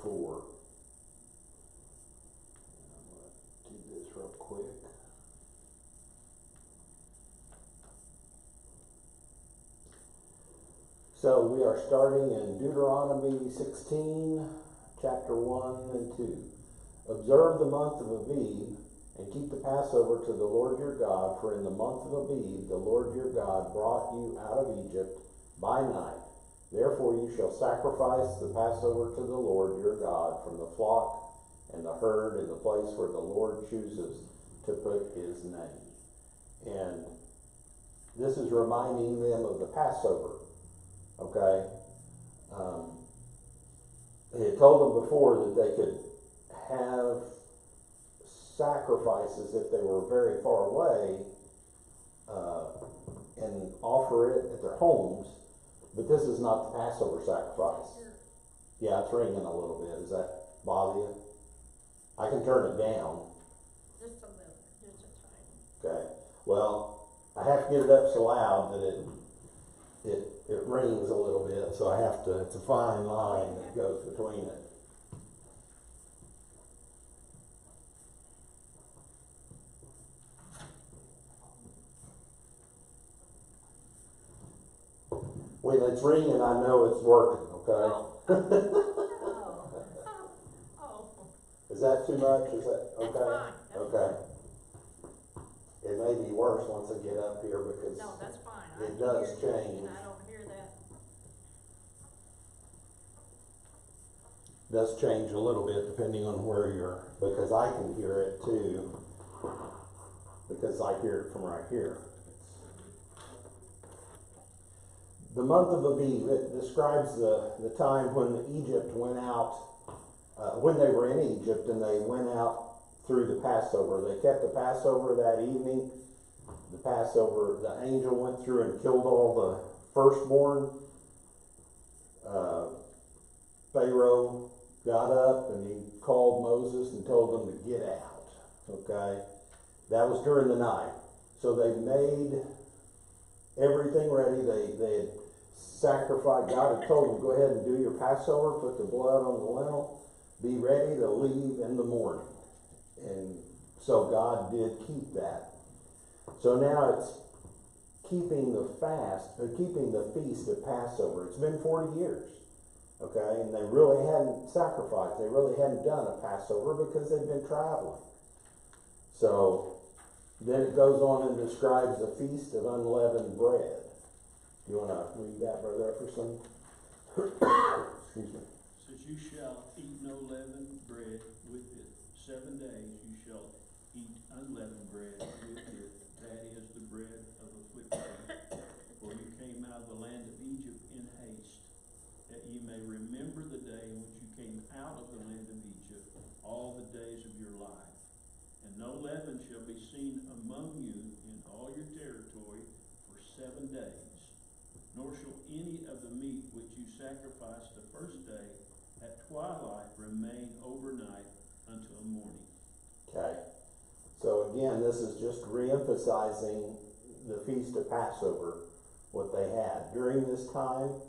4. I'm going to do this real quick. So we are starting in Deuteronomy 16, chapter 1 and 2. Observe the month of Aviv, and keep the Passover to the Lord your God, for in the month of Aviv the Lord your God brought you out of Egypt by night. Therefore you shall sacrifice the Passover to the Lord your God from the flock and the herd in the place where the Lord chooses to put his name. And this is reminding them of the Passover. Okay? He had told them before that they could have sacrifices if they were very far away and offer it at their homes, but this is not the Passover sacrifice. Yeah, it's ringing a little bit. Does that bother you? I can turn it down. Just a little, just a tiny. Okay. Well, I have to get it up so loud that it rings a little bit, so I have to, it's a fine line that goes between it. When it's ringing, I know it's working, okay? Oh. Is that too much? Is that okay? That's fine. That's okay. It may be worse once I get up here because No, that's fine. it does change. I don't hear that. Does change a little bit depending on where you're, because I can hear it too, because I hear it from right here. The month of Aviv, it describes the time when Egypt went out, when they were in Egypt and they went out through the Passover. They kept the Passover that evening. The Passover, the angel went through and killed all the firstborn. Pharaoh got up and he called Moses and told them to get out. Okay? That was during the night. So they made everything ready. They had sacrificed. God had told them, go ahead and do your Passover, put the blood on the lintel, be ready to leave in the morning. And so God did keep that. So now it's keeping the keeping the feast of Passover. It's been 40 years. Okay, and they really hadn't sacrificed. They really hadn't done a Passover because they'd been traveling. So then it goes on and describes the feast of unleavened bread. Do you want to read that, Brother Epperson? Excuse me. It says, you shall eat no leavened bread with it. 7 days you shall eat unleavened bread with it. That is the bread of affliction. For you came out of the land of Egypt in haste, that ye may remember the day in which you came out of the land of Egypt, all the days of your life. And no leaven shall be seen among you in all your territory for 7 days. Nor shall any of the meat which you sacrifice the first day at twilight remain overnight until morning. Okay. So again, this is just re-emphasizing the Feast of Passover, what they had. During this time,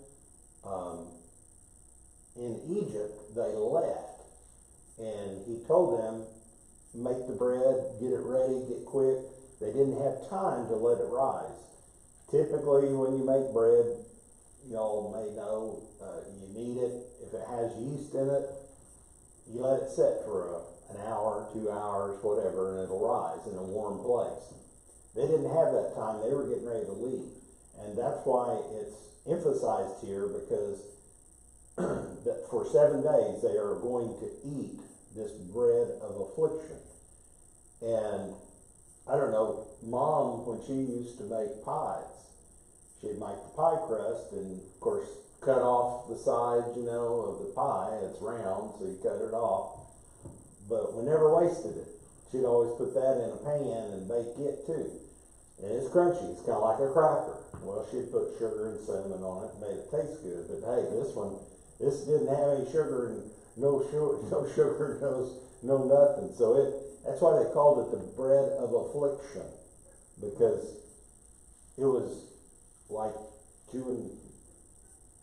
in Egypt, they left. And he told them, make the bread, get it ready, get quick. They didn't have time to let it rise. Typically, when you make bread, y'all may know, you knead it. If it has yeast in it, you let it sit for an hour, 2 hours, whatever, and it'll rise in a warm place. They didn't have that time. They were getting ready to leave. And that's why it's emphasized here, because that for 7 days they are going to eat this bread of affliction. And I don't know, Mom, when she used to make pies, she'd make the pie crust and, of course, cut off the sides, of the pie. It's round, so you cut it off. But we never wasted it. She'd always put that in a pan and bake it, too. And it's crunchy. It's kind of like a cracker. Well, she'd put sugar and cinnamon on it and made it taste good. But, hey, this didn't have any sugar and no sugar, no nothing. So that's why they called it the bread of affliction, because it was like chewing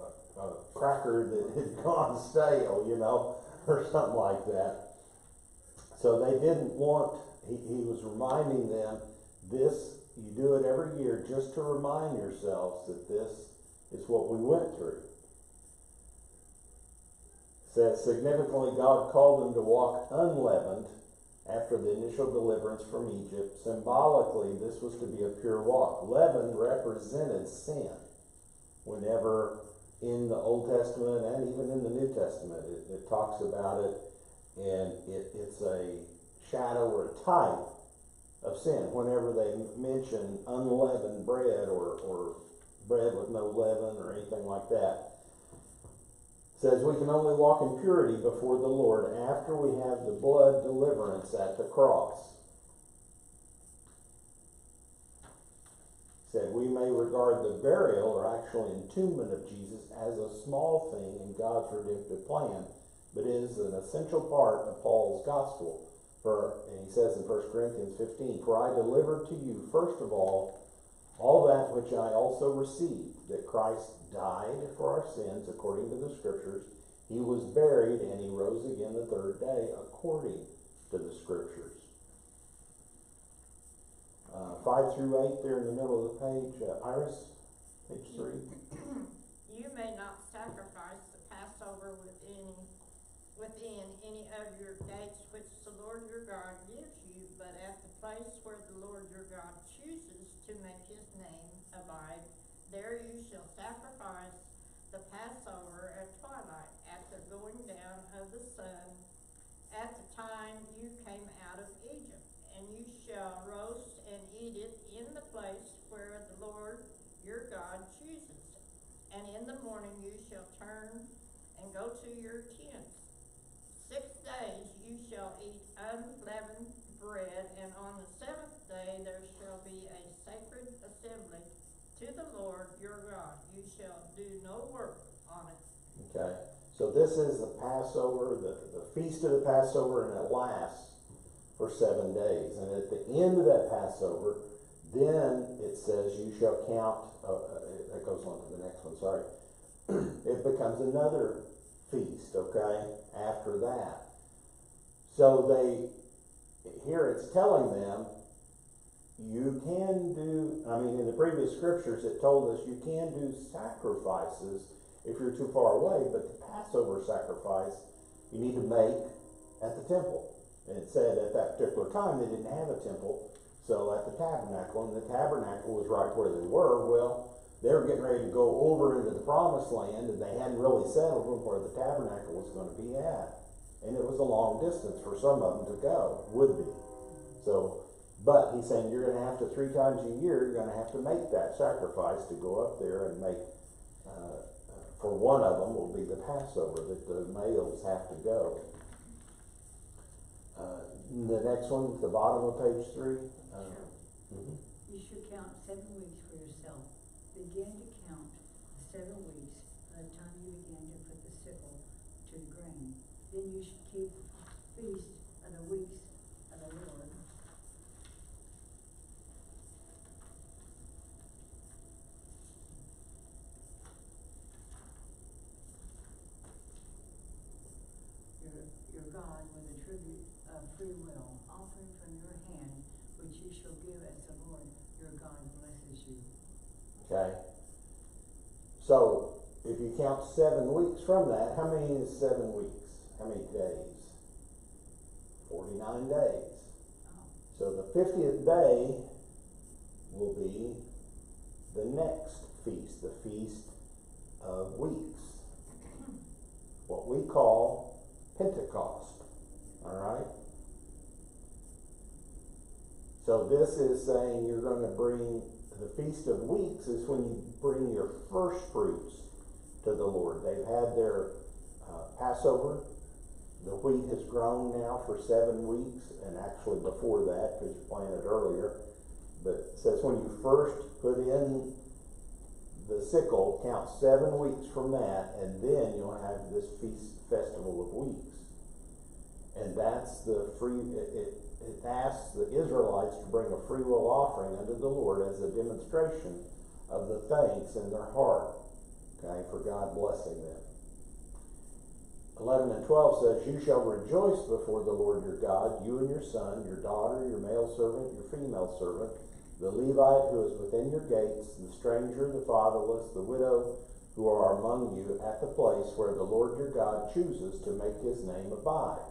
a cracker that had gone stale, or something like that. So they didn't want, he was reminding them, this, you do it every year just to remind yourselves that this is what we went through. Says significantly, God called them to walk unleavened after the initial deliverance from Egypt. Symbolically, this was to be a pure walk. Leaven represented sin. Whenever in the Old Testament and even in the New Testament, it talks about it, and it's a shadow or a type of sin. Whenever they mention unleavened bread or bread with no leaven or anything like that, says we can only walk in purity before the Lord after we have the blood deliverance at the cross. Said we may regard the burial or actual entombment of Jesus as a small thing in God's redemptive plan, but is an essential part of Paul's gospel. And he says in 1 Corinthians 15, for I delivered to you first of all that which I also received, that Christ died for our sins according to the Scriptures. He was buried and he rose again the third day according to the Scriptures. 5 through 8 there in the middle of the page. Iris, page 3. You may not sacrifice the Passover within any of your gates which the Lord your God gives you, but at the place where the Lord your God chooses to make his name abide, there you shall sacrifice the Passover at twilight, at the going down of the sun, at the time you came out of Egypt. And you shall roast and eat it in the place where the Lord your God chooses. And in the morning you shall turn and go to your tents. 6 days you shall eat unleavened bread, and on the 7th day there shall be a sacred assembly to the Lord your God. You shall do no work on it. Okay, so this is the Passover, the feast of the Passover, and it lasts for 7 days. And at the end of that Passover, then it says you shall count, that goes on to the next one, sorry. It becomes another feast, okay, after that. So here it's telling them, you can do, in the previous scriptures it told us you can do sacrifices if you're too far away, but the Passover sacrifice you need to make at the temple. And it said at that particular time they didn't have a temple, so at the tabernacle, and the tabernacle was right where they were. Well, they were getting ready to go over into the promised land, and they hadn't really settled on where the tabernacle was going to be at. And it was a long distance for some of them to go, would be. So, but he's saying you're going to have to 3 times a year, you're going to have to make that sacrifice to go up there and make, for one of them will be the Passover, that the males have to go. The next one, the bottom of page 3. You should count 7 weeks for yourself. Begin to count 7 weeks from the time you begin to put the sickle to the grain. Then you should keep feast of the weeks of the Lord. Your God with a tribute of free will, offering from your hand, which you shall give as the Lord your God blesses you. Okay. So, if you count 7 weeks from that, how many is 7 weeks? How many days? 49 days. Oh. So the 50th day will be the next feast, the Feast of Weeks. What we call Pentecost. Alright? So this is saying you're going to bring, the Feast of Weeks is when you bring your first fruits to the Lord. They've had their Passover. The wheat has grown now for 7 weeks, and actually before that, because you planted earlier. But it says when you first put in the sickle, count 7 weeks from that, and then you'll have this feast festival of weeks. And that's the it asks the Israelites to bring a free will offering unto the Lord as a demonstration of the thanks in their heart, okay, for God blessing them. 11 and 12 says, you shall rejoice before the Lord your God, you and your son, your daughter, your male servant, your female servant, the Levite who is within your gates, the stranger, the fatherless, the widow, who are among you at the place where the Lord your God chooses to make his name abide.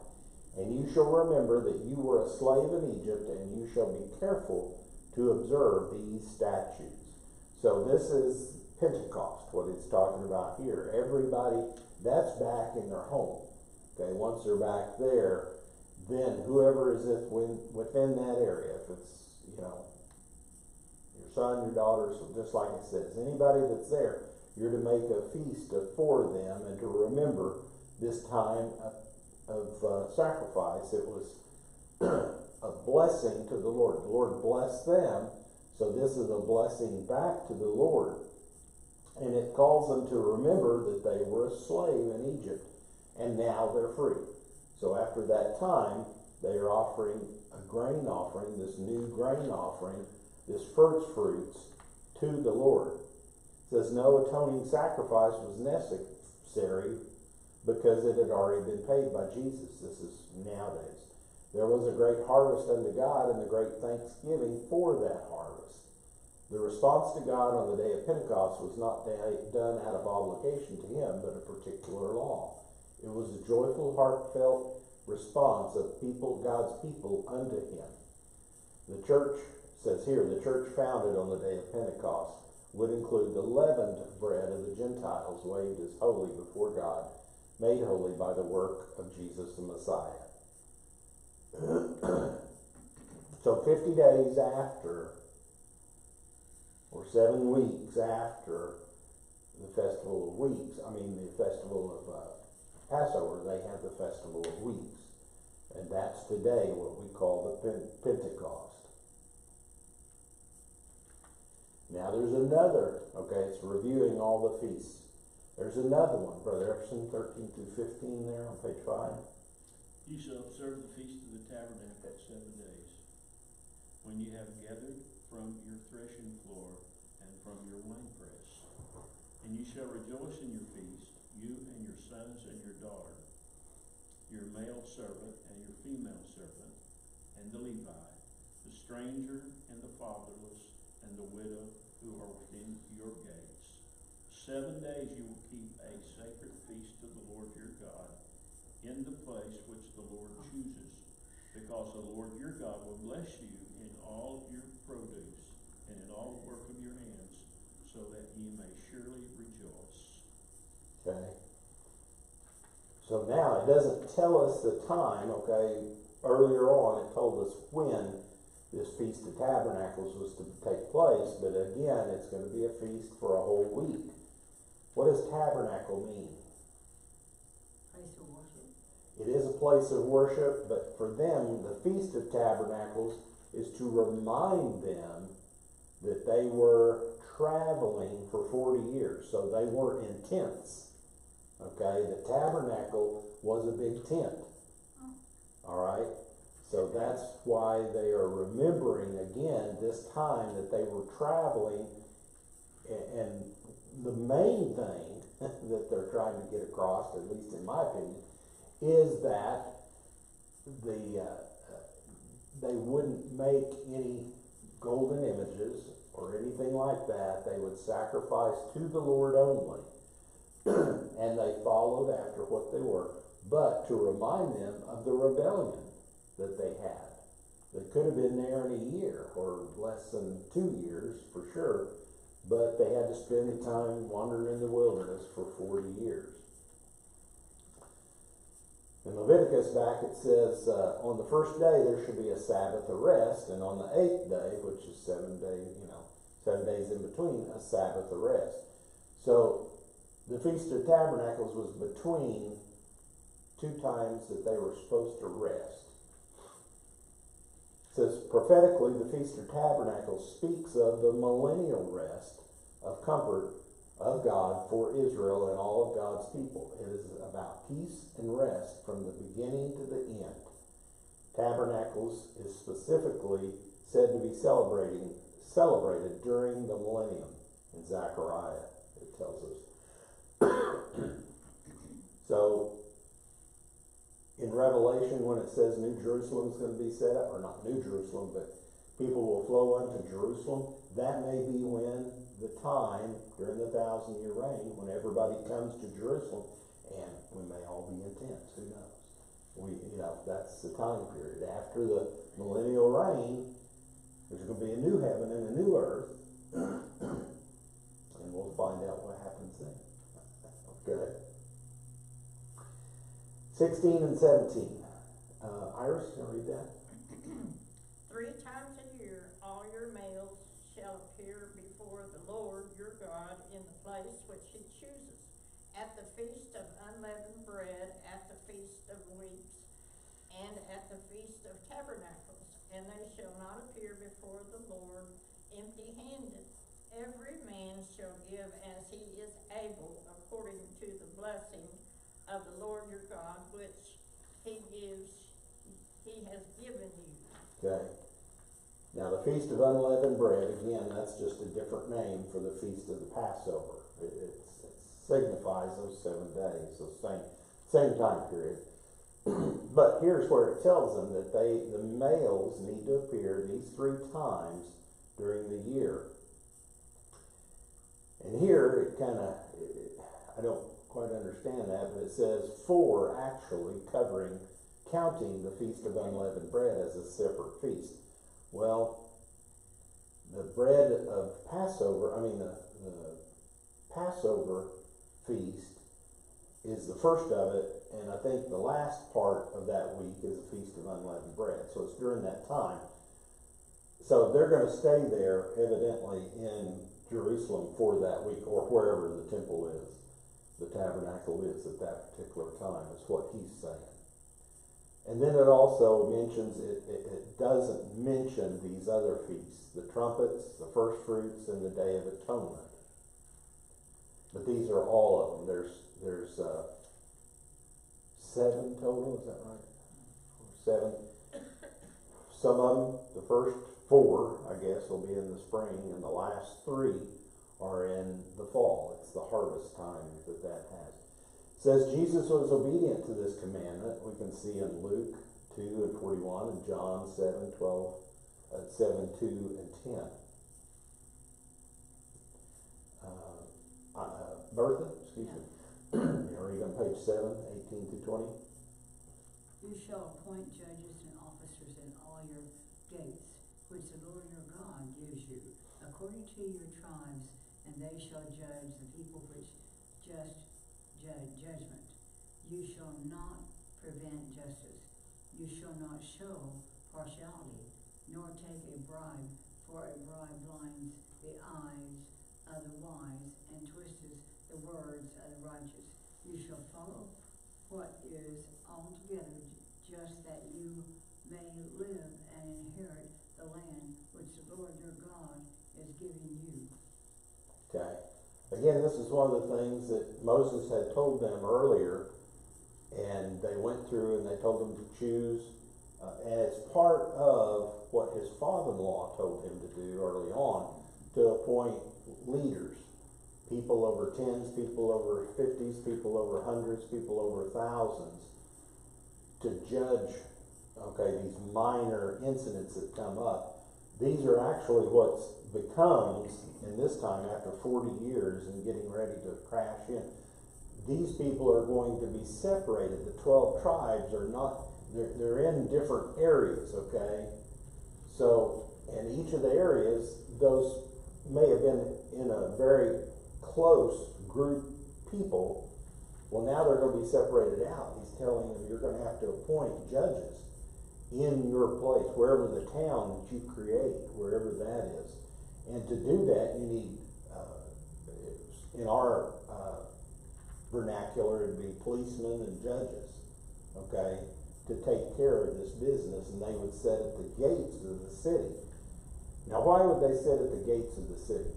And you shall remember that you were a slave in Egypt, and you shall be careful to observe these statutes. So this is Pentecost, what it's talking about here. Everybody, that's back in their home. Okay, once they're back there, then whoever is within that area, if it's, your son, your daughter, so just like it says, anybody that's there, you're to make a feast for them and to remember this time of sacrifice. It was a blessing to the Lord. The Lord blessed them, so this is a blessing back to the Lord. And it calls them to remember that they were a slave in Egypt, and now they're free. So after that time, they are offering a grain offering, this new grain offering, this first fruits to the Lord. It says no atoning sacrifice was necessary because it had already been paid by Jesus. This is nowadays. There was a great harvest unto God and a great thanksgiving for that harvest. The response to God on the day of Pentecost was not done out of obligation to him, but a particular law. It was a joyful, heartfelt response of God's people unto him. The church, says here, the church founded on the day of Pentecost would include the leavened bread of the Gentiles, weighed as holy before God, made holy by the work of Jesus the Messiah. So 50 days after, or 7 weeks after the Festival of Weeks, the Festival of Passover, they have the Festival of Weeks. And that's today what we call the Pentecost. Now there's another, it's reviewing all the feasts. There's another one, Brother Epperson, 13 through 15 there on page 5. You shall observe the feast of the tabernacle 7 days, when you have gathered from your threshing floor and from your winepress. And you shall rejoice in your feast, you and your sons and your daughter, your male servant and your female servant, and the Levite, the stranger and the fatherless, and the widow who are within your gates. 7 days you will keep a sacred feast to the Lord your God in the place which the Lord chooses, because the Lord your God will bless you in all your produce and in all the work of your hands, so that ye may surely rejoice. Okay. So now it doesn't tell us the time, Earlier on it told us when this Feast of Tabernacles was to take place, but again, it's going to be a feast for a whole week. What does tabernacle mean? Place of worship. It is a place of worship, but for them, the Feast of Tabernacles is to remind them that they were traveling for 40 years, so they were in tents. The tabernacle was a big tent. Alright? So that's why they are remembering again this time that they were traveling, and the main thing that they're trying to get across, at least in my opinion, is that they wouldn't make any golden images or anything like that. They would sacrifice to the Lord only. And they followed after what they were, but to remind them of the rebellion that they had. They could have been there in a year or less than 2 years for sure, but they had to spend the time wandering in the wilderness for 40 years. In Leviticus back it says, on the first day there should be a Sabbath of rest, and on the 8th day, which is 7 days, 7 days in between, a Sabbath of rest. So the Feast of Tabernacles was between 2 times that they were supposed to rest. It says, prophetically, the Feast of Tabernacles speaks of the millennial rest of comfort of God for Israel and all of God's people. It is about peace and rest from the beginning to the end. Tabernacles is specifically said to be celebrated during the millennium in Zechariah, it tells us. So in Revelation when it says New Jerusalem is gonna be set up, or not New Jerusalem, but people will flow unto Jerusalem, that may be when the time, during the 1,000-year reign, when everybody comes to Jerusalem, and we may all be in tents, who knows? That's the time period. After the millennial reign, there's gonna be a new heaven and a new earth, and we'll find out what happens then. Okay. 16 and 17. Iris, can I read that? 3 times a year all your males shall appear before the Lord your God in the place which he chooses, at the feast of unleavened bread, at the feast of weeks, and at the feast of tabernacles, and they shall not appear before the Lord empty-handed. Every man shall give as he is able, according to the blessing of the Lord your God, which he has given you. Okay. Now, the Feast of Unleavened Bread, again, that's just a different name for the Feast of the Passover. It signifies those 7 days, so same time period. But here's where it tells them that the males need to appear these 3 times during the year. And here, I don't quite understand that, but it says 4 actually counting the Feast of Unleavened Bread as a separate feast. Well, the bread of Passover, the Passover feast is the first of it, and I think the last part of that week is the Feast of Unleavened Bread. So it's during that time. So they're going to stay there, evidently, in Jerusalem for that week, or wherever the temple is, the tabernacle is at that particular time, is what he's saying. And then it also mentions, it doesn't mention these other feasts, the trumpets, the first fruits, and the Day of Atonement. But these are all of them. There's 7 total, is that right? 7. Some of them, the first 4, I guess, will be in the spring, and the last 3 are in the fall. It's the harvest time that has. It says Jesus was obedient to this commandment. We can see in Luke 2 and 41 and John 7, 2 and 10. Bertha, excuse me. You're reading on page 7, 18 through 20. You shall appoint judges and officers in all your gates, which the Lord your God gives you, according to your tribes, and they shall judge the people which judgment. You shall not prevent justice. You shall not show partiality, nor take a bribe, for a bribe blinds the eyes of the wise and twists the words of the righteous. You shall follow what is altogether just, that you may live and inherit the land which the Lord your God is giving you. Okay. Again, this is one of the things that Moses had told them earlier, and they went through and they told them to choose as part of what his father-in-law told him to do early on, to appoint leaders, people over 10s, people over 50s, people over 100s, people over 1000s, to judge, these minor incidents that come up. These are actually what becomes, in this time, after 40 years and getting ready to crash in, these people are going to be separated. The 12 tribes are not, they're in different areas, okay? So, and each of the areas, those may have been in a very close group people. Well, now they're going to be separated out. He's telling them you're going to have to appoint judges in your place, wherever the town that you create, wherever that is. And to do that, you need, in our vernacular, it'd be policemen and judges, okay, to take care of this business, and they would sit at the gates of the city. Now, why would they sit at the gates of the city?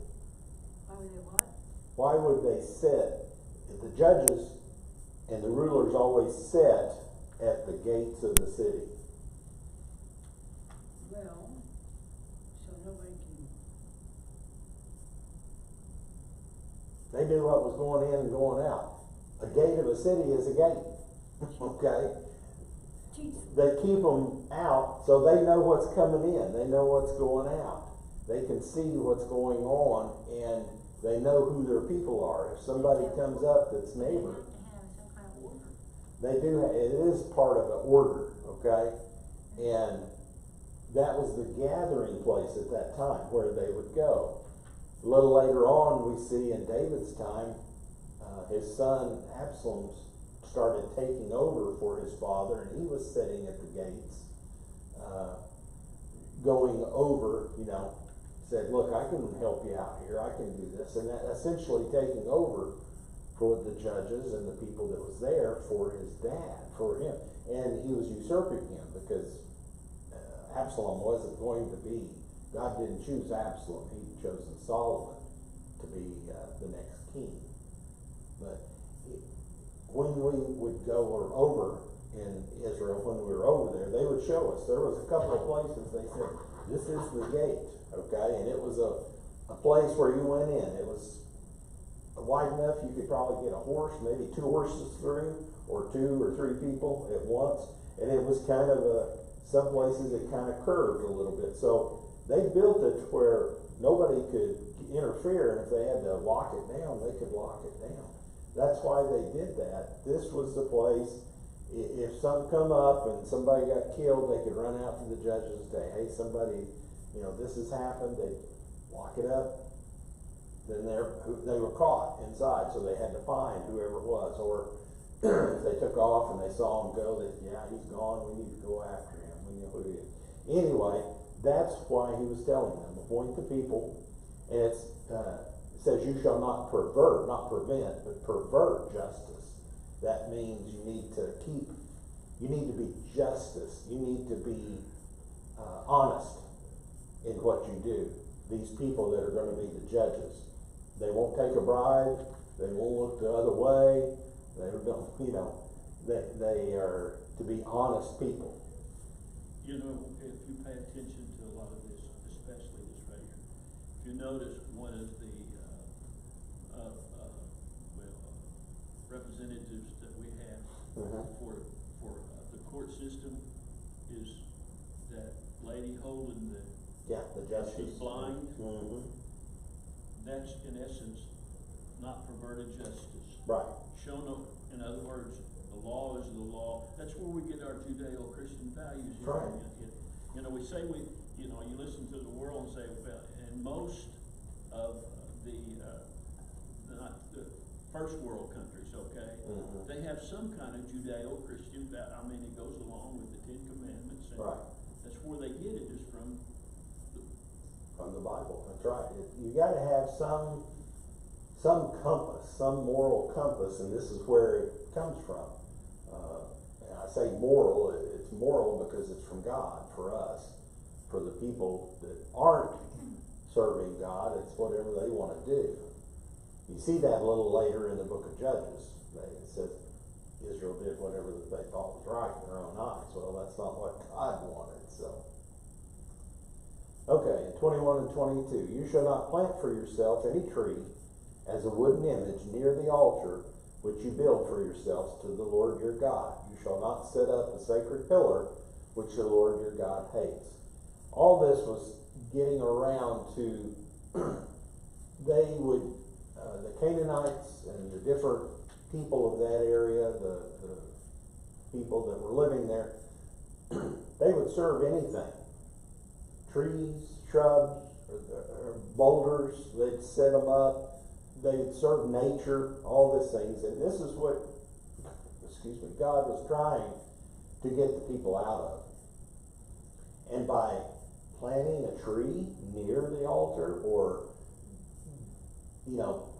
Why would they what? Why would they sit? The judges and the rulers always sit at the gates of the city. Well, so nobody can. They knew what was going in and going out. A gate of a city is a gate, okay? they keep them out so they know what's coming in, they know what's going out. They can see what's going on, and they know who their people are. If somebody comes up that's They neighbor, have to have some kind of order. they do, it is part of an order, okay? And that was the gathering place at that time where they would go. A little later on, we see in David's time, his son Absalom started taking over for his father, and he was sitting at the gates, going over, said, look, I can help you out here, I can do this, and that essentially taking over for the judges and the people that was there for his dad, for him. And he was usurping him because Absalom wasn't going to be, God didn't choose Absalom, he'd chosen Solomon to be the next king. But when we would go over in Israel, when we were over there, they would show us, there was a couple of places they said, this is the gate, okay? And it was a place where you went in. It was wide enough you could probably get a horse, maybe 2 horses through, or 2 or 3 people at once. And it was kind of some places it kind of curved a little bit. So they built it where nobody could interfere, and if they had to lock it down, they could lock it down. That's why they did that. This was the place, if something come up and somebody got killed, they could run out to the judges and say, hey, somebody, this has happened, they lock it up. Then they were caught inside, so they had to find whoever it was. Or if they took off and they saw him go, he's gone, we need to go after him, we know who he is. Anyway, that's why he was telling them, appoint the people, and it says you shall not pervert, not prevent, but pervert justice. That means you need to be justice, you need to be honest in what you do. These people that are going to be the judges, they won't take a bribe, they won't look the other way, they don't, they are to be honest people. If you pay attention to a lot of this, especially this right here, if you notice one of the representatives that we have for the court system is that lady holding the justice. She's blind. Mm-hmm. That's in essence not perverted justice. Right. In other words, the law is the law. That's where we get our Judeo-Christian values. Right. We say you listen to the world and say, well, and most of not the first world countries, okay, they have some kind of Judeo-Christian value. It goes along with the 10 Commandments. And right. That's where they get it, is from the Bible. That's right. You got to have some compass, some moral compass, and this is where it comes from. And I say moral, it's moral because it's from God for us. For the people that aren't serving God, it's whatever they want to do. You see that a little later in the book of Judges. It says Israel did whatever they thought was right in their own eyes. Well, that's not what God wanted, so. Okay, 21 and 22. You shall not plant for yourself any tree as a wooden image near the altar which you build for yourselves to the Lord your God. You shall not set up a sacred pillar which the Lord your God hates. All this was getting around to, they would, the Canaanites and the different people of that area, the people that were living there, they would serve anything. Trees, shrubs, or boulders, they'd set them up. They would serve nature, all these things. And this is what, God was trying to get the people out of. And by planting a tree near the altar, or,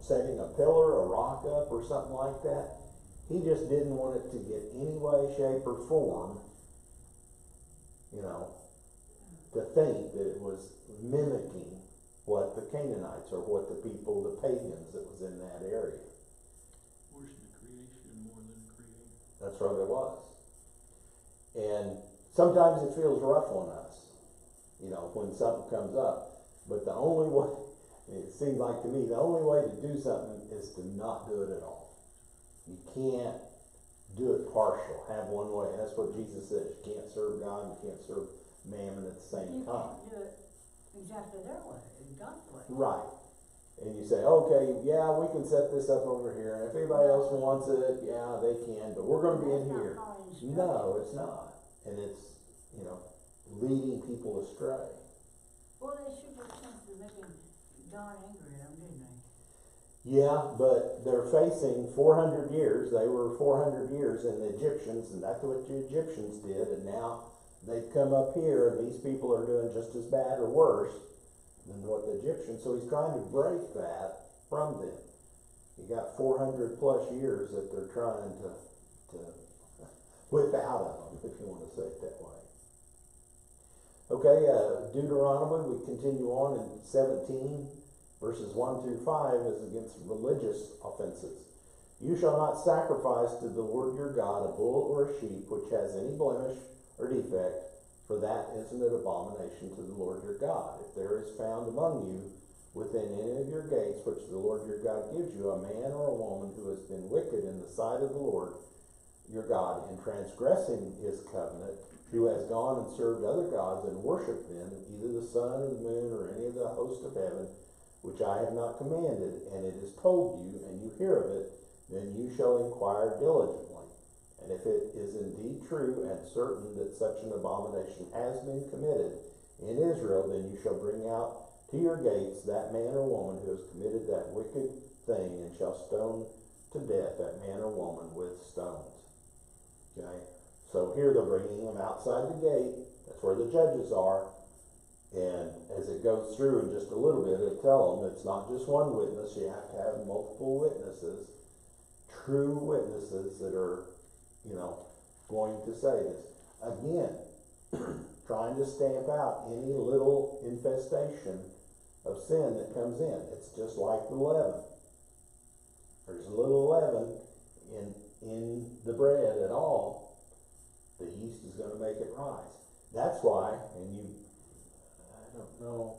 setting a pillar, a rock up, or something like that, he just didn't want it to get any way, shape, or form, to think that it was mimicking what the Canaanites or what the people, the pagans that was in that area. Worship the creation more than the creator. That's what it was. And sometimes it feels rough on us, when something comes up. But the only way, it seems like to me, the only way to do something is to not do it at all. You can't do it partial, have one way. That's what Jesus says. You can't serve God, you can't serve mammon at the same You time. can't do it exactly their way, God's way. Right. And you say, okay, yeah, we can set this up over here, and if anybody else wants it, yeah, they can, but we're gonna be in That's not here. following instructions. No, it's not. And it's, leading people astray. Well, they should have chance of making God angry at them, didn't they? Yeah, but they're facing 400 years. They were 400 years in the Egyptians, and that's what the Egyptians did, and now they've come up here, and these people are doing just as bad or worse than what the Egyptians, so he's trying to break that from them. You got 400 plus years that they're trying to whip out of them, if you want to say it that way. Okay, Deuteronomy, we continue on in 17, verses 1 through 5 is against religious offenses. You shall not sacrifice to the Lord your God a bull or a sheep which has any blemish or defect, for that is an abomination to the Lord your God. If there is found among you within any of your gates which the Lord your God gives you, a man or a woman who has been wicked in the sight of the Lord your God in transgressing his covenant, who has gone and served other gods and worshipped them, either the sun or the moon or any of the host of heaven, which I have not commanded, and it is told you, and you hear of it, then you shall inquire diligently. And if it is indeed true and certain that such an abomination has been committed in Israel, then you shall bring out to your gates that man or woman who has committed that wicked thing, and shall stone to death that man or woman with stones. Okay? So here they're bringing them outside the gate. That's where the judges are. And as it goes through in just a little bit, it'll tell them it's not just one witness. You have to have multiple witnesses, true witnesses that are, going to say this. Again, trying to stamp out any little infestation of sin that comes in. It's just like the leaven. There's a little leaven in the bread at all, the yeast is going to make it rise. That's why, I don't know,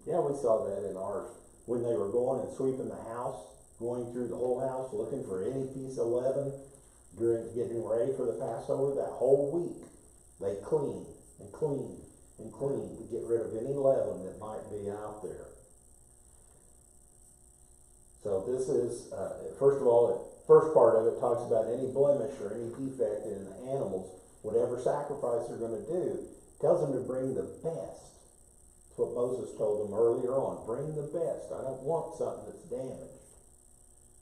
yeah, we saw that in ours, when they were going and sweeping the house, going through the whole house, looking for any piece of leaven during getting ready for the Passover. That whole week, they cleaned and cleaned and cleaned to get rid of any leaven that might be out there. So this is, first of all, the first part of it talks about any blemish or any defect in the animals. Whatever sacrifice they're going to do, tells them to bring the best. That's what Moses told them earlier on. Bring the best. I don't want something that's damaged.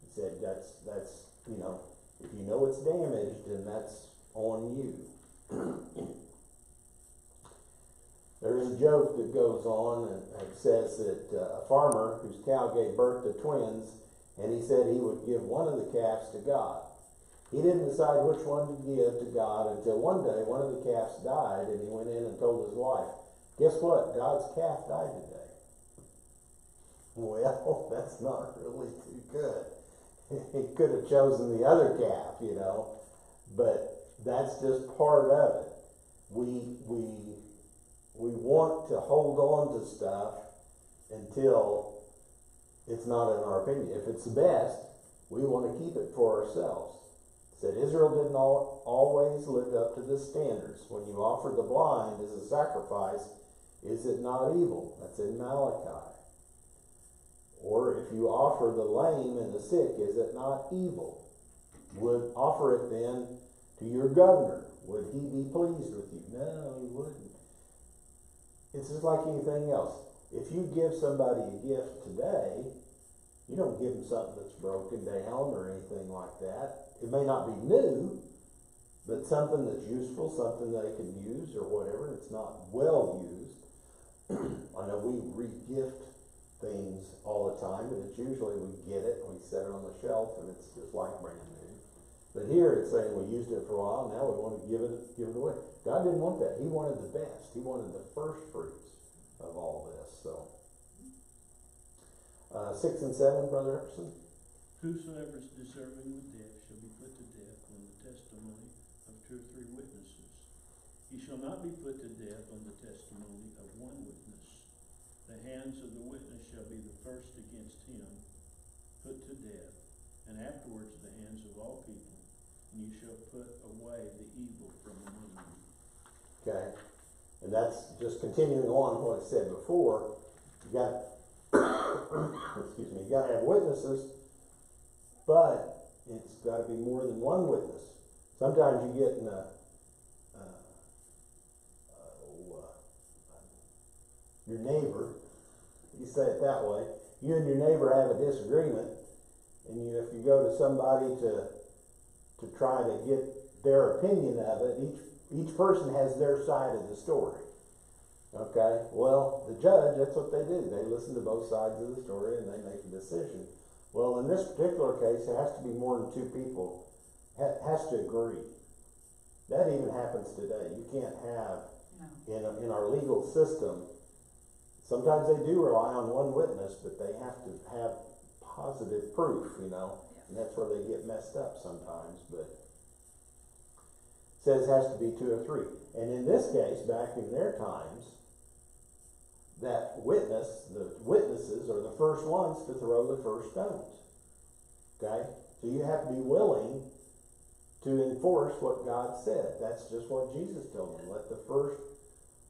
He said that's if you know it's damaged, then that's on you. There's a joke that goes on and says that a farmer whose cow gave birth to twins, and he said he would give one of the calves to God. He didn't decide which one to give to God until one day one of the calves died, and he went in and told his wife, guess what? God's calf died today. Well, that's not really too good. He could have chosen the other calf, but that's just part of it. We want to hold on to stuff until it's not in our opinion. If it's the best, we want to keep it for ourselves. It said Israel didn't always live up to the standards. When you offer the blind as a sacrifice, is it not evil? That's in Malachi. Or if you offer the lame and the sick, is it not evil? Would offer it then to your governor. Would he be pleased with you? No, he wouldn't. It's just like anything else. If you give somebody a gift today, you don't give them something that's broken down or anything like that. It may not be new, but something that's useful, something they can use or whatever. It's not well used. I know we re-gift things all the time, but it's usually we get it, we set it on the shelf, and it's just like brand new. But here it's saying we used it for a while, now we want to give it away. God didn't want that. He wanted the best. He wanted the first fruits of all this. So 6 and 7, Brother Epperson. Whosoever is deserving of death shall be put to death on the testimony of 2 or 3 witnesses. He shall not be put to death on the testimony of one witness. The hands of the witness shall be the first against him, put to death, and afterwards the hands of all people. and you shall put away the evil from among you. Okay, and that's just continuing on what I said before. You got, excuse me, you gotta have witnesses, but it's gotta be more than one witness. Sometimes you get in your neighbor, you say it that way, you and your neighbor have a disagreement, and if you go to somebody to try to get their opinion of it, each person has their side of the story. Okay, well, the judge, that's what they do. They listen to both sides of the story and they make a decision. Well, in this particular case, it has to be more than two people, has to agree. That even happens today. You can't have, in our legal system, sometimes they do rely on one witness, but they have to have positive proof, and that's where they get messed up sometimes, but it says it has to be two or three. And in this case, back in their times, the witnesses are the first ones to throw the first stones. Okay? So you have to be willing to enforce what God said. That's just what Jesus told them. Let the first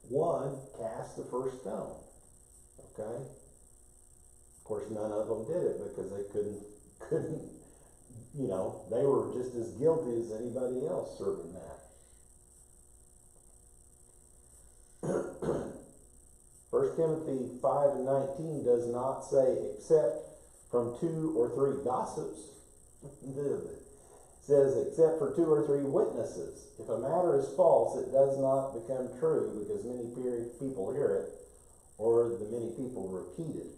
one cast the first stone. Okay? Of course, none of them did it because they couldn't, they were just as guilty as anybody else serving that. 1 Timothy 5:19 does not say except from 2 or 3 gossips. It says except for 2 or 3 witnesses. If a matter is false, it does not become true because many people hear it or the many people repeat it.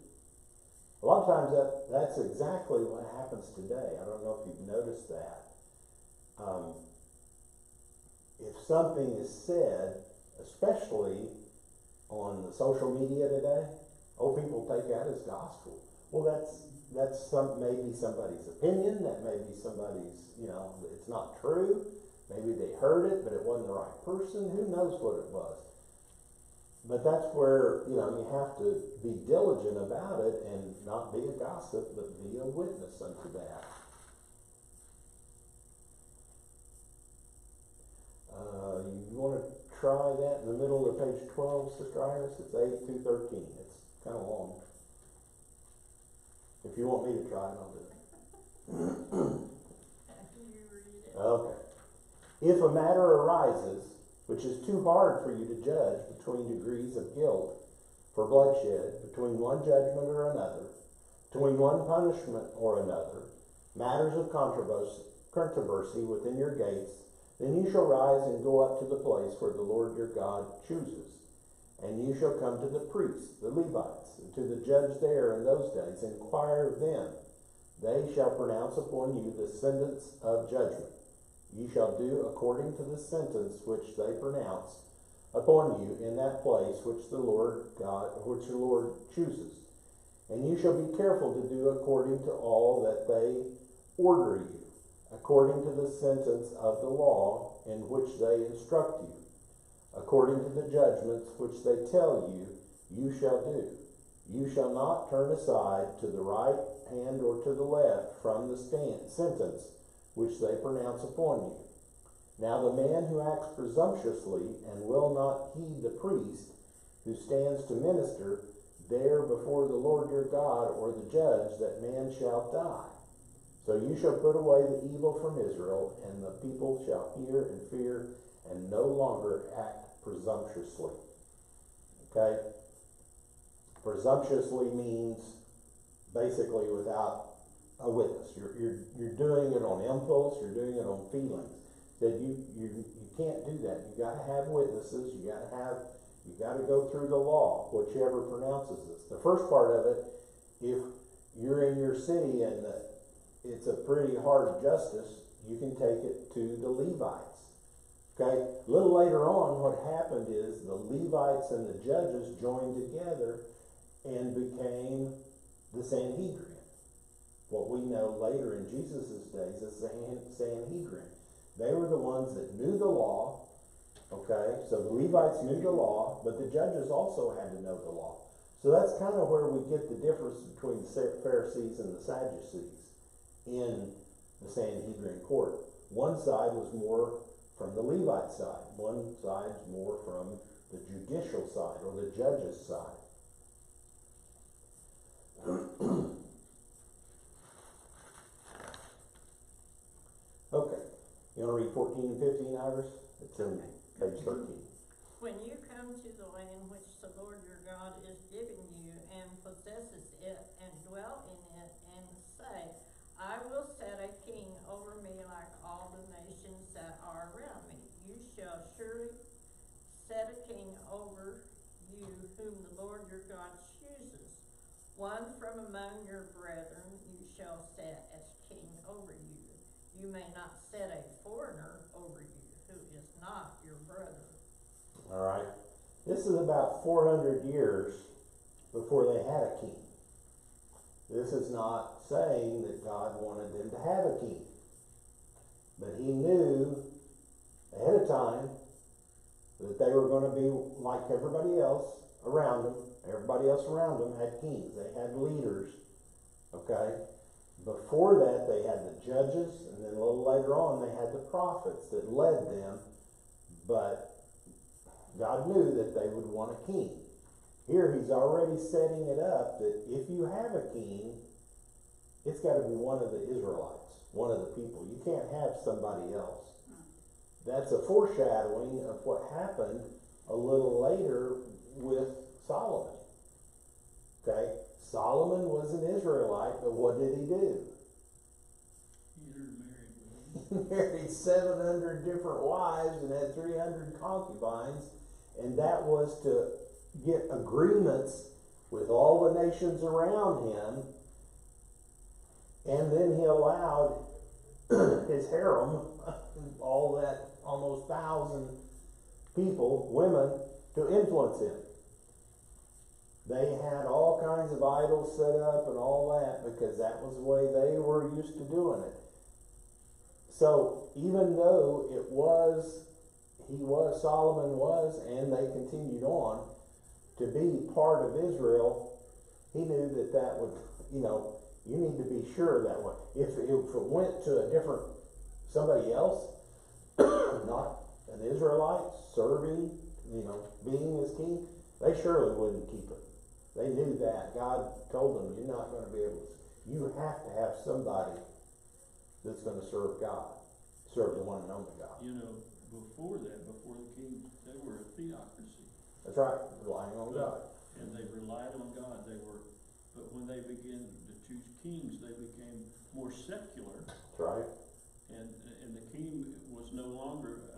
A lot of times that's exactly what happens today. I don't know if you've noticed that. If something is said, especially on the social media today, people take that as gospel. Well, that's maybe somebody's opinion, that may be somebody's, it's not true. Maybe they heard it, but it wasn't the right person. Who knows what it was? But that's where, you have to be diligent about it and not be a gossip, but be a witness unto that. You want to try that in the middle of page 12, Sister Iris? It's 8 through 13. It's kind of long. If you want me to try it, I'll do it. You read it. Okay. If a matter arises which is too hard for you to judge between degrees of guilt for bloodshed, between one judgment or another, between one punishment or another, matters of controversy within your gates, then you shall rise and go up to the place where the Lord your God chooses. And you shall come to the priests, the Levites, and to the judge there in those days, inquire of them. They shall pronounce upon you the sentence of judgment. You shall do according to the sentence which they pronounce upon you in that place which the Lord chooses. And you shall be careful to do according to all that they order you, according to the sentence of the law in which they instruct you, according to the judgments which they tell you, you shall do. You shall not turn aside to the right hand or to the left from the sentence which they pronounce upon you. Now the man who acts presumptuously and will not heed the priest who stands to minister there before the Lord your God or the judge, that man shall die. So you shall put away the evil from Israel, and the people shall hear and fear and no longer act presumptuously. Okay? Presumptuously means basically without a witness. You're doing it on impulse, you're doing it on feelings. That you can't do that. You gotta have witnesses, you gotta go through the law, whichever pronounces this. The first part of it, if you're in your city and it's a pretty hard justice, you can take it to the Levites. Okay? A little later on, what happened is the Levites and the judges joined together and became the Sanhedrin. What we know later in Jesus' days as the Sanhedrin. They were the ones that knew the law. Okay? So the Levites knew the law, but the judges also had to know the law. So that's kind of where we get the difference between the Pharisees and the Sadducees in the Sanhedrin court. One side was more from the Levite side. One side's more from the judicial side or the judge's side. Okay, you wanna read 14 and 15, Iris? It's in page 13. When you come to the land which the Lord your God is giving you, and possesses it, and dwell in it, and say, I will set a king over me like all the nations that are around me. You shall surely set a king over you whom the Lord your God chooses. One from among your brethren you shall set as king over you. You may not set a foreigner over you who is not your brother. All right. This is about 400 years before they had a king. This is not saying that God wanted them to have a king. But he knew ahead of time that they were going to be like everybody else around them. Everybody else around them had kings. They had leaders. Okay? Before that, they had the judges, and then a little later on, they had the prophets that led them. But God knew that they would want a king. Here he's already setting it up that if you have a king, it's got to be one of the Israelites, one of the people. You can't have somebody else. That's a foreshadowing of what happened a little later with Solomon. Okay? Solomon was an Israelite, but what did he do? He married 700 different wives and had 300 concubines, and that was to get agreements with all the nations around him, and then he allowed his harem, all that almost 1,000 people, women, to influence him. They had all kinds of idols set up and all that because that was the way they were used to doing it. So even though Solomon was, and they continued on to be part of Israel, he knew that would, you need to be sure that way. If it went to somebody else, not an Israelite, serving, being his king, they surely wouldn't keep it. They knew that. God told them, you're not going to be able to. You have to have somebody that's going to serve God, serve the one and only God. Before that, before the king, they were a theocracy. That's right, relying on God. And they relied on God. But when they began to choose kings, they became more secular. That's right. And the king was no longer,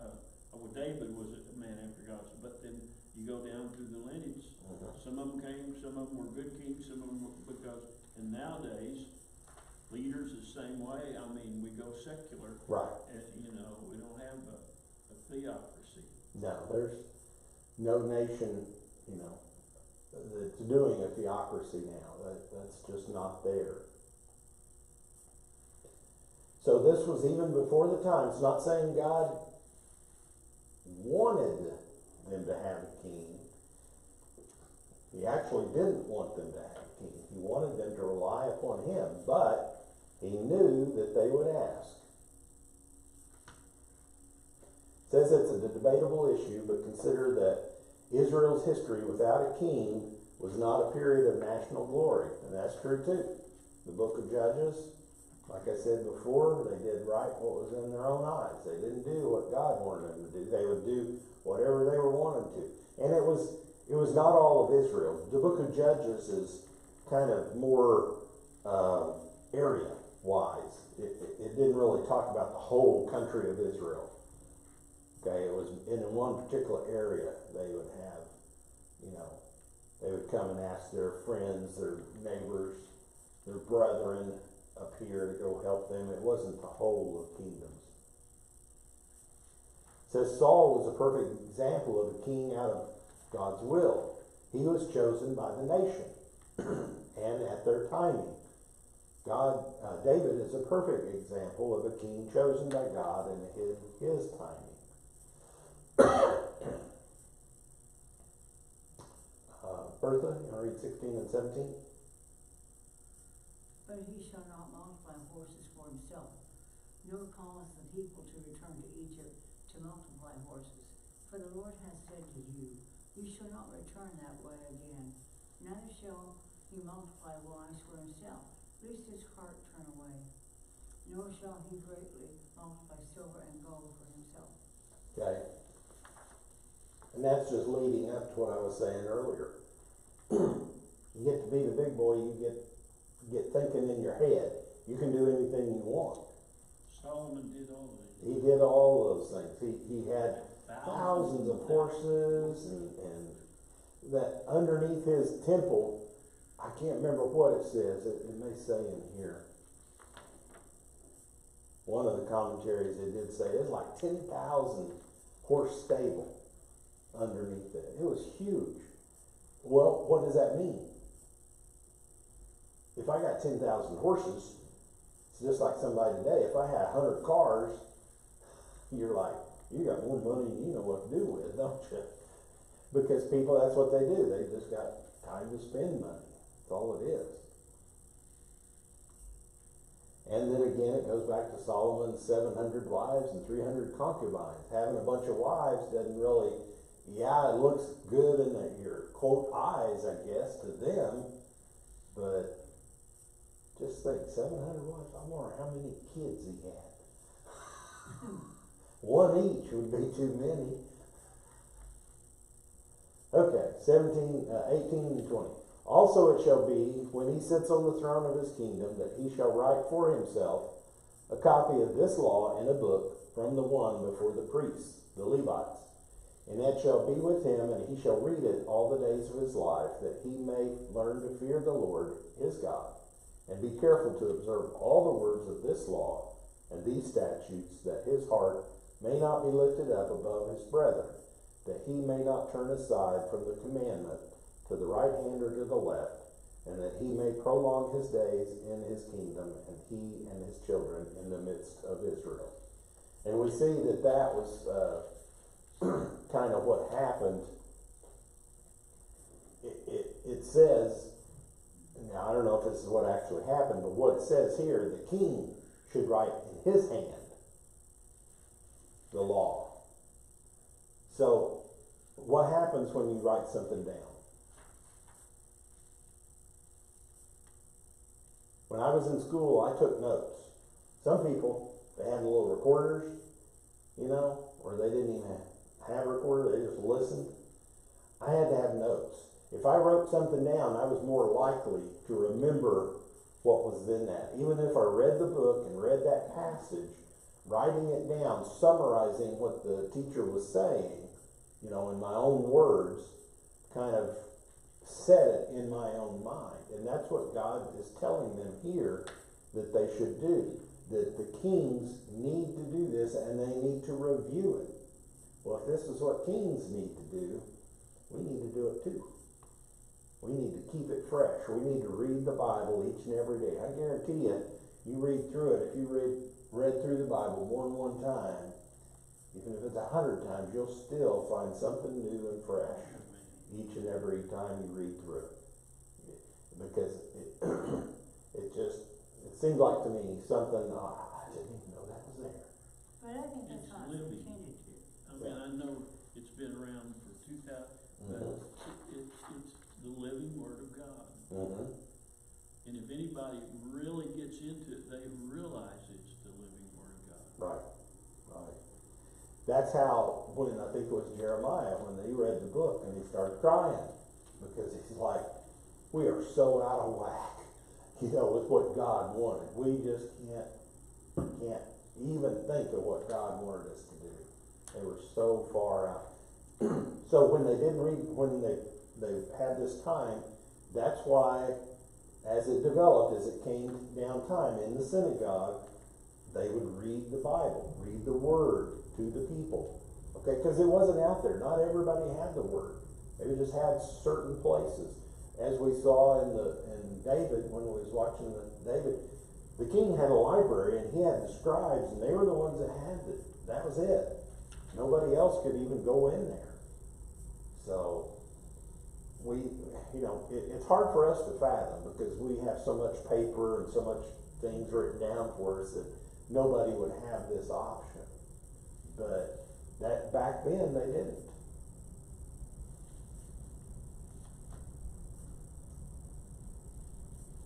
David was a man after God, but then you go down through the lineage. Mm-hmm. Some of them came, some of them were good kings, some of them were, and nowadays, leaders the same way. I mean, we go secular. Right. And, we don't have a theocracy. No, there's no nation, that's doing a theocracy now. That's just not there. So this was even before the time. It's not saying God wanted them to have a king. He actually didn't want them to have a king. He wanted them to rely upon him, but he knew that they would ask. It says it's a debatable issue, but consider that Israel's history without a king was not a period of national glory, and that's true too. The book of Judges, like I said before, they did right what was in their own eyes. They didn't do what God wanted them to do. They would do whatever they were wanting to. And it was not all of Israel. The book of Judges is kind of more area-wise. It didn't really talk about the whole country of Israel. Okay, it was in one particular area they would have, they would come and ask their friends, their neighbors, their brethren up here to go help them. It wasn't the whole of kingdoms. It says Saul was a perfect example of a king out of God's will. He was chosen by the nation and at their timing. David is a perfect example of a king chosen by God and his timing. Bertha, you want to read 16 and 17? But he shall not multiply horses for himself, nor cause the people to return to Egypt to multiply horses. For the Lord has said to you, you shall not return that way again, neither shall he multiply wives for himself, lest his heart turn away, nor shall he greatly multiply silver and gold for himself. Okay? And that's just leading up to what I was saying earlier. You get to be the big boy, you get thinking in your head. You can do anything you want. Solomon did all of it. He did all those things. He had thousands of horses and that underneath his temple, I can't remember what it says. It may say in here. One of the commentaries it did say it's like 10,000 horse stable underneath it. It was huge. Well, what does that mean? If I got 10,000 horses, it's just like somebody today. If I had 100 cars, you're like, you got more money than you know what to do with, don't you? Because people, that's what they do. They just got time to spend money. That's all it is. And then again, it goes back to Solomon's 700 wives and 300 concubines. Having a bunch of wives doesn't really, yeah, it looks good in your quote eyes, I guess, to them, but just think, 700 wives, I wonder how many kids he had. One each would be too many. Okay, 18 and 20. Also it shall be, when he sits on the throne of his kingdom, that he shall write for himself a copy of this law in a book from the one before the priests, the Levites. And that shall be with him, and he shall read it all the days of his life, that he may learn to fear the Lord his God, and be careful to observe all the words of this law and these statutes, that his heart may not be lifted up above his brethren, that he may not turn aside from the commandment to the right hand or to the left, and that he may prolong his days in his kingdom, and he and his children in the midst of Israel. And we see that that was kind of what happened. It says, now I don't know if this is what actually happened, but what it says here, the king should write in his hand the law. So, what happens when you write something down? When I was in school, I took notes. Some people, they had little recorders, or they didn't even have a recorder, they just listened. I had to have notes. If I wrote something down, I was more likely to remember what was in that. Even if I read the book and read that passage, writing it down, summarizing what the teacher was saying, in my own words, kind of set it in my own mind. And that's what God is telling them here that they should do. That the kings need to do this and they need to review it. Well, if this is what kings need to do, we need to do it too. We need to keep it fresh. We need to read the Bible each and every day. I guarantee you, you read through it. If you read through the Bible more than one time, even if it's 100 times, you'll still find something new and fresh each and every time you read through it. Because it seems like to me something, I didn't even know that was there. But I think that's It's how it's living. intended to. I know it's been around for 2,000, but it's the living Word of God. Mm-hmm. And if anybody really gets into it, they realize it's the living Word of God. Right. That's how, when I think it was Jeremiah, when he read the book and he started crying, because he's like, we are so out of whack, with what God wanted. We just can't even think of what God wanted us to do. They were so far out. So when they didn't read, when they had this time, that's why, as it developed, as it came down time in the synagogue, they would read the Bible, read the Word to the people. Okay, because it wasn't out there. Not everybody had the Word. They just had certain places. As we saw in David, when we was watching David, the king had a library and he had the scribes, and they were the ones that had it. That was it. Nobody else could even go in there. So it's hard for us to fathom because we have so much paper and so much things written down for us that nobody would have this option. But that, back then, they didn't.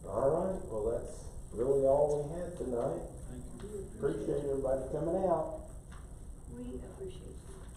All right, well, that's really all we had tonight. Thank you. Appreciate everybody coming out. We appreciate you.